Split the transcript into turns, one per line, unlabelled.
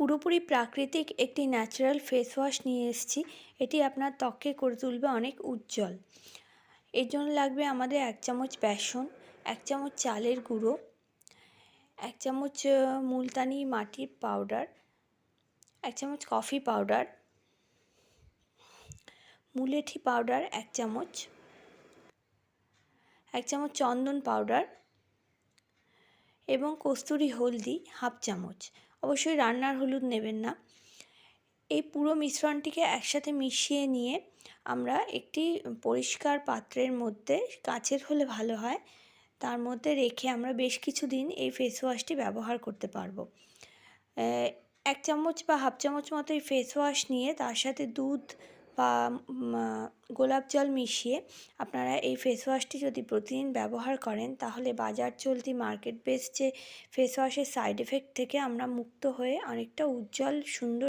পুরোপুরি প্রাকৃতিক একটি ন্যাচারাল ফেস ওয়াশ নিয়ে এসেছি। এটি আপনার ত্বককে করে তুলবে অনেক উজ্জ্বল। এর জন্য লাগবে আমাদের 1 চামচ বেসন, 1 চামচ চালের গুঁড়ো, 1 চামচ মুলতানি মাটির পাউডার, 1 চামচ কফি পাউডার, মুলেঠি পাউডার 1 চামচ, 1 চামচ চন্দন পাউডার এবং কস্তুরি হলদি 1/2 চামচ। অবশ্যই রান্নার হলুদ নেবেন না। এই পুরো মিশ্রণটিকে একসাথে মিশিয়ে নিয়ে আমরা একটি পরিষ্কার পাত্রের মধ্যে, কাচের হলে ভালো হয়, তার মধ্যে রেখে আমরা বেশ কিছুদিন এই ফেস ওয়াশটি ব্যবহার করতে পারবো। 1 চামচ বা 1/2 চামচ মতো এই ফেস ওয়াশ নিয়ে তার সাথে দুধ বা গোলাপ জল মিশিয়ে আপনারা এই ফেস ওয়াশটি যদি প্রতিদিন ব্যবহার করেন, তাহলে বাজার চলতি মার্কেট বেসড যে ফেস ওয়াশের সাইড এফেক্ট থেকে আমরা মুক্ত হয়ে অনেকটা উজ্জ্বল সুন্দর